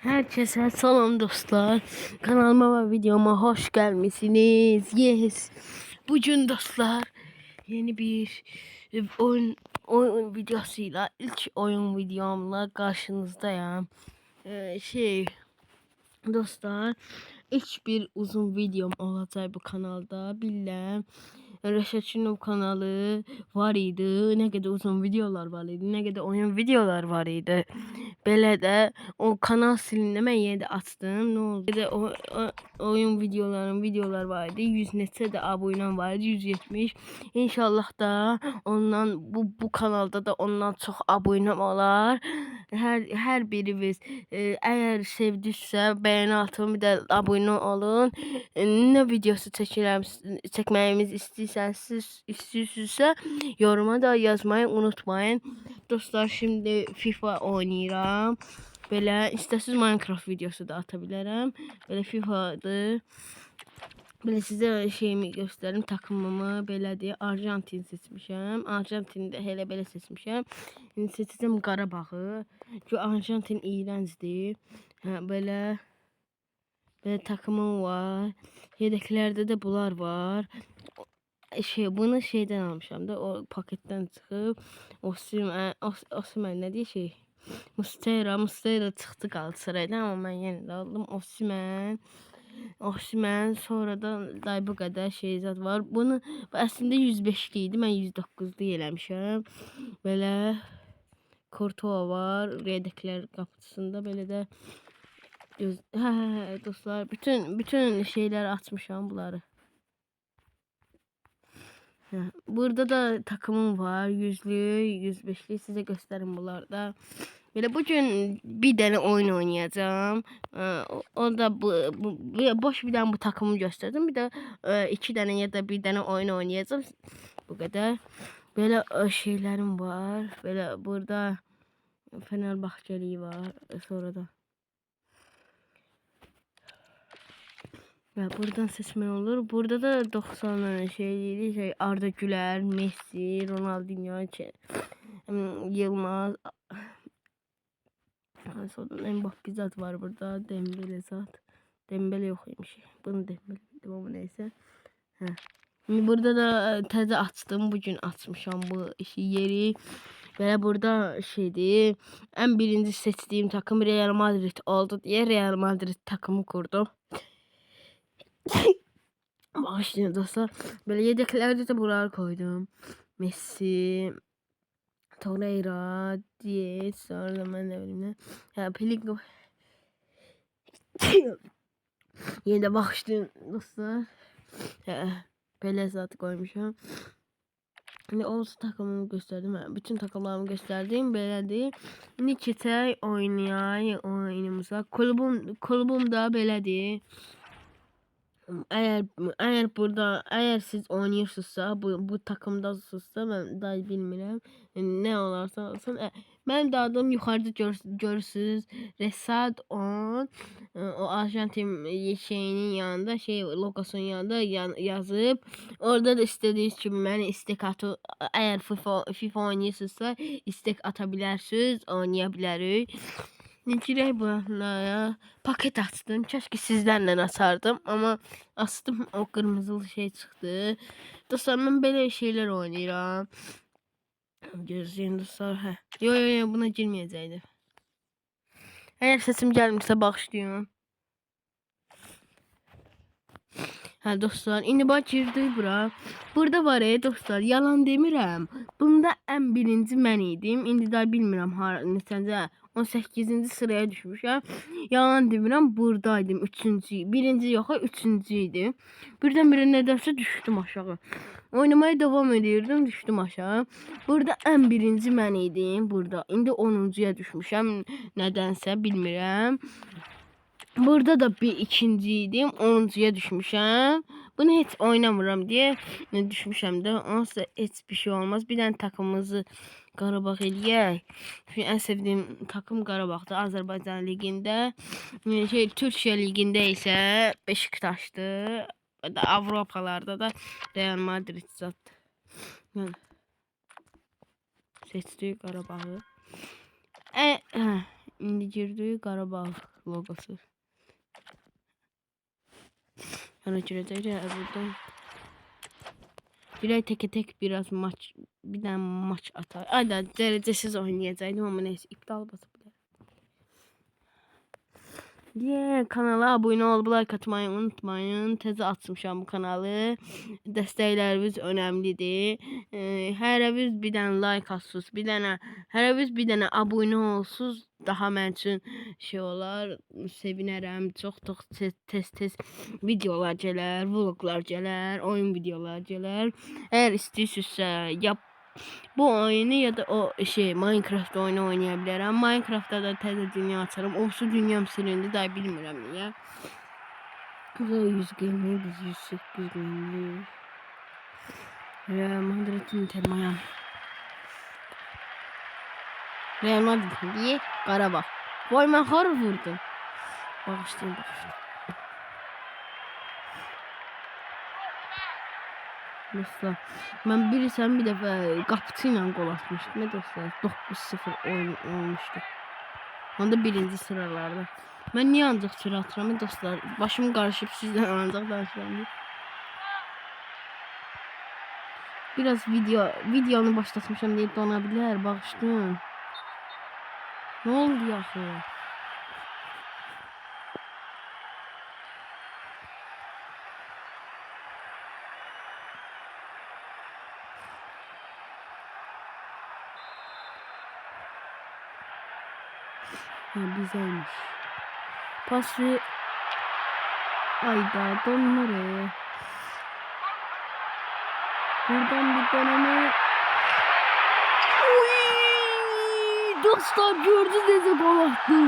Herkese selam dostlar. Kanalıma ve videoma hoş gelmişsiniz. Yes. Bugün dostlar yeni bir oyun videosuyla ilk oyun videomla karşınızdayım. Dostlar ilk bir uzun videom olacak bu kanalda. Bilmem. Reşatçı'nın kanalı var idi. Ne kadar uzun videolar var idi. Ne kadar oyun videolar var idi. Belə də o kanal silindi. Mən yenə də açdım. Nə oldu? Bir də oyun videolar var idi. 100 neçə də abunəm var idi. 170. İnşallah da ondan bu kanalda da ondan çox abunəm olar. Hər biriniz əgər sevdinizsə bəyəni atın, bir də abunə olun. Nə videosu çəkməyimiz istəyirsinizsə yoruma da yazmayı unutmayın. Dostlar şimdi FIFA oynayıram. Belə istəsiz Minecraft videosu da atabilirim. Belə FIFA'dır. Belə sizə şeyimi göstərim, takımımı belədir. Arjantin seçmişəm. Arjantini də elə belə seçmişəm. İndi seçəcəm Qarabağı. Çünki Arjantin iyrəncdir. Belə takımım var. Yedəklərdə də bunlar var. Bunu şeyden almışam da, o paketten çıxıb. Osimhen nə deyir Mustera çıxdı Galatasaraydan, amma mən yenə də aldım. Osimhen sonradan da bu qədər zad var. Bunu əslində 105'li idi, mən 109'lu eləmişəm. Belə Courtois var, yedəklər qapısında. Belə də dostlar, bütün şeyləri açmışam bunları. Burada da takımım var. 100'lü, 105'li size gösterim bunlarda. Böyle bugün bir tane oyun oynayacağım. O da boş bir tane bu takımı gösterdim. Bir de 2 tane ya da bir tane oyun oynayacağım. Bu kadar. Böyle şeylerim var. Böyle burada Fenerbahçeli var. Sonra da ya buradan seçmen olur. Burada da 90 şey Arda Güler, Messi, Ronaldinho, Yılmaz. Sonra Mbappe zat var burada. Dembele zat. Dembele yokmuş. Bunu Dembele dedim ama neyse. Şimdi burada da təzə açtım. Bugün açmışam bu yeri. Ve burada şeydi. En birinci seçtiğim takım Real Madrid oldu diye Real Madrid takımı kurdum. Başlayın dostlar. Böyle yedeklerde de buralar koydum. Messi, Torreira, Diaz, sonra ben ne bileyim ne. Ya Pellegrini. Yine de başlayın dostlar. Pele zaten koymuşum. Şimdi olsun takımımı gösterdim. Bütün takımlarımı gösterdim. Böyle değil. Nikitay oyunumuza. Kulübüm da böyle değil. Eğer siz oynuyorsunuzsa bu takımdasınızsa ben daha bilmirəm ne olarsa olsun. Benim de adım yukarıda görürsünüz. Resad 10 o Arjantin şeyinin yanında logosunun yanında yazıp orada da istediğiniz gibi beni istek atı, eğer FIFA oynuyorsunuzsa istek atabilirsiniz, oynayabiliriz. Girək buraya. Paket açtım. Keşke sizlerle açardım ama açtım, o kırmızılı şey çıktı. Dostlar ben böyle şeyler oynayıram. Gözleyin dostlar. Yo buna girmeyecekti. Eğer sesim gelmişse başlıyorum. Dostlar indi bak girdi bura. Burada var dostlar, yalan demirəm. Bunda en birinci mən idim. İndi daha bilmirəm neçəncə 18-ci sıraya düşmüşəm. Yalan demirəm, buradaydım 3-cü. Birinci yox, 3-cü idim. Birdən-birə nədənsə düşdüm aşağı. Oynamaya devam edirdim, düşdüm aşağı. Burada en birinci mən idim burada. İndi 10-cuya düşmüşəm. Nədənsə bilmirəm. Burada da bir ikinciydim. 10'cuya düşmüşəm. Bunu hiç oynamıram diye düşmüşəm də. Onsa heç bir şey olmaz. Bir tane takımımızı Qarabağ eləyək. Çünki en sevdiğim takım Qarabağdır. Azərbaycan ligində. Türkiyə ligində isə Beşiktaşdır. Avropalarda da Real Madrid zat. Seçdik Qarabağı. İndi girdi Qarabağ logosu. Yana girəcək buradan. Direkt teke tek biraz maç, bir tane maç atar. Aynen derecesiz oynayacaktım ama neyse iptal basıp. Kanala abone olup like atmayı unutmayın. Tezə açmışam bu kanalı. Dəstəkləriniz önəmlidir. Hər biz bir dənə like atsız, bir dənə hər biz bir dənə abone olsuz daha mən üçün şey olar, sevinərəm. Çox tez videolar gələr, vloglar gələr, oyun videolar gələr. Əgər istəyirsinizsə yap bu oyunu ya da o Minecraft oyunu oynayabilirim. Minecraft'ta da təzə dünya açarım. Olsun dünyam silindi daha bilmirəm niyə. Burada 100 günlük, 108 günlük. Real Madrid Inter Miami. Real Madrid diye Qarabağ. Vay mən xar vurdum. Bağışlayın. Dostlar, ben bilirsən bir dəfə qapıçı ilə qol atmışdım. Ne dostlar? 9-0 oyun olmuştu. Onda birinci sıralarda. Ben niye ancaq sıra atıram dostlar? Başım qarışıb sizdən ancaq danışıram. Biraz videonu başlatmışam deyə dona bilər. Bağışlayın. Ne oldu yaxı? Bizeymiş. Pası. Ayda donları. Buradan bir deneme. Uy! Dostlar gördünüz de gol attı.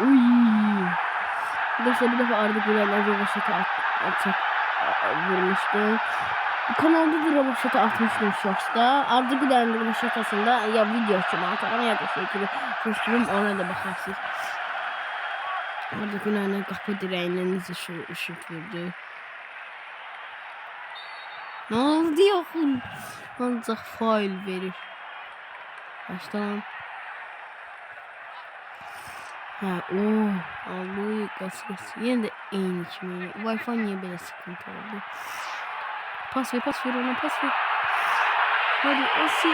Uy! Dostlar bir defa Arda Güler'le roboşata atacak vurmuştu. Bu kanalda da roboşata atmıştım şoksda. Arda Güler'in roboşatasında ya video için atarım ya da şekilde koşturum ona da bakarsınız. Arda Güler'le kapı direğinden ışık vurdu. Ne oldu yakın? Ancak fail verir. Baştan. Ha aldı gaz. Yine de en içmeyi. Wi-Fi niye böyle sıkıntı oldu? Pas ver ona pas ver. Hadi Osi.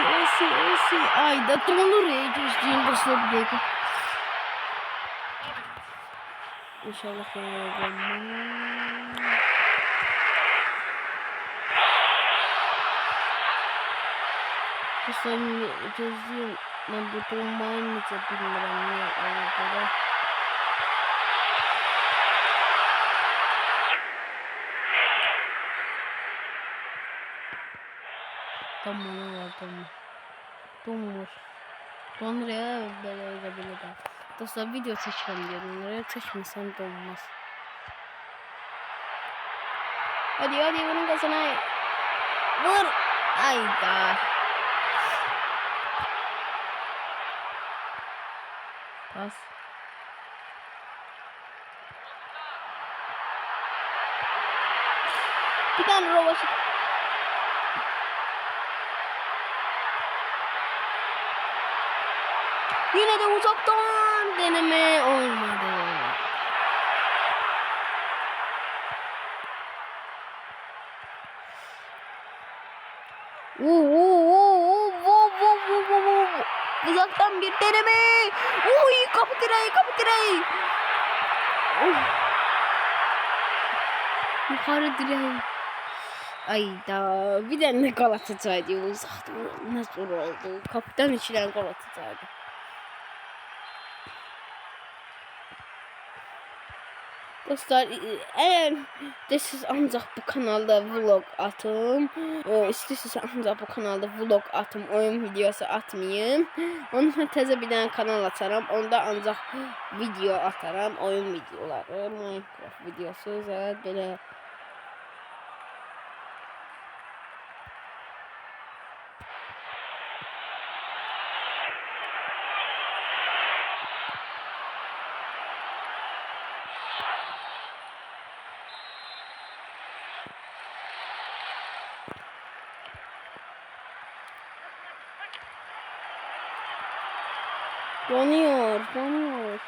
Ayda donur ya. Gözlüğün başına bir dakika. İnşallah yapacağım. Sen gözlüğüm ben bu durmayı nice bilmiyorum niye oldu. Tamam. Donmuş. Donur ya böyle. Dostlar video çekelim diyorum. Nereye çekmesem donmaz. Hadi bunun kazana. Vur. Ayda. Pas. Bir tane robot. Yine de uzaktan deneme olmadı. Uzaktan bir deneme. Uy kapı direği. Yukarı direği. Ayda bir tane gol atacaktı uzaktan. Nasıl oldu? Kapıdan içinden gol atacaktı. Dostlar eğer de siz ancak bu kanalda vlog atım, istiyorsanız ancak bu kanalda vlog atım, oyun videosu atmayayım. Onun için tezə bir tane kanal açarım. Onda ancak video atarım, oyun videoları, Minecraft videosu, böyle. Donuyor, donuyor.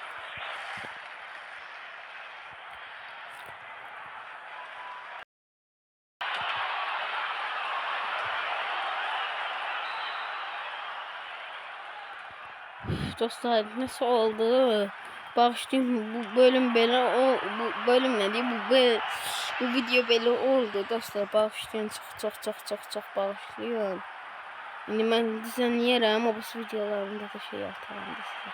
Dostlar nasıl oldu? Bağışlayın bu bölüm böyle bu bölüm ne diyeyim bu video böyle oldu dostlar, bağışlayın, çok bağışlayın. Şimdi ben düzenleyerek ama bu videolarında da şey atarım da size.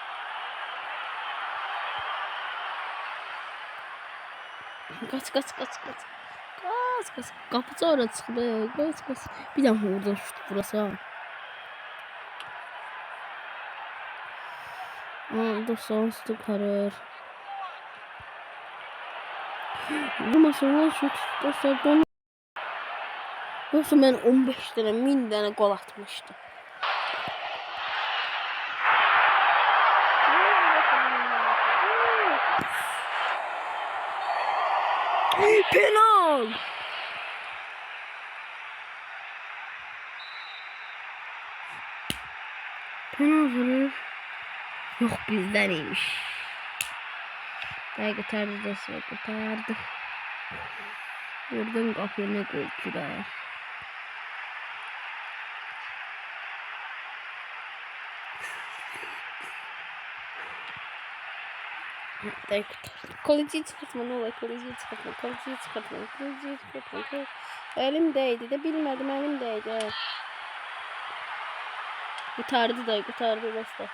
Kaç. Kapı sonra çıktı. Kaç. Bir daha oradan şut burası. Orada sonsuz karır. Vurmasın lan şut. Dostlar donu. Yoksa ben 15 tane 1000 tane gol atmıştım. Penal. Penal vurur. Yok bizden iyiymiş. Ay kurtardı dostlar, kurtardı. Vurdum kapıya, ne golcüler. Ay kurtardı. Kaleciyi çıkartma ne olur, kaleciyi çıkartma. Elimdeydi de bilmedim, elimdeydi. Kurtardı dostlar.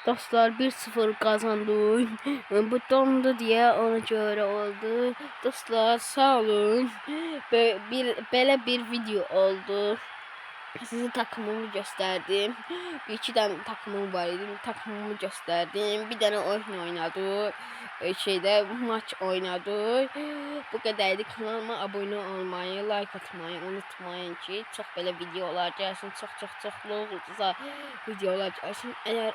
Dostlar 1-0 kazandık. Bu dondu diye ona göre oldu. Dostlar sağ olun. Böyle bir video oldu. Size takımımı gösterdim. Bir iki tane takımım var idi. Takımımı gösterdim. Bir tane oyun oynadık. Maç oynadık. Bu kadardı. Kanalıma abone olmayı, like atmayı unutmayın ki çok böyle videolar gelsin. Çok olursa videolar gelsin. Eğer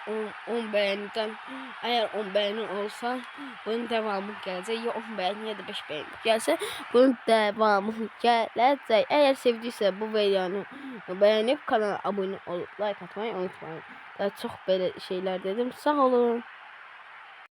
10 beğeni olsa bunun devamı gelecek. Ya 10 beğeni ya da 5 beğeni gelse bunun devamı gelecek. Eğer sevdiyse bu videonu beğenip kanala abone olup like atmayı unutmayın. Daha çok böyle şeyler dedim. Sağ olun.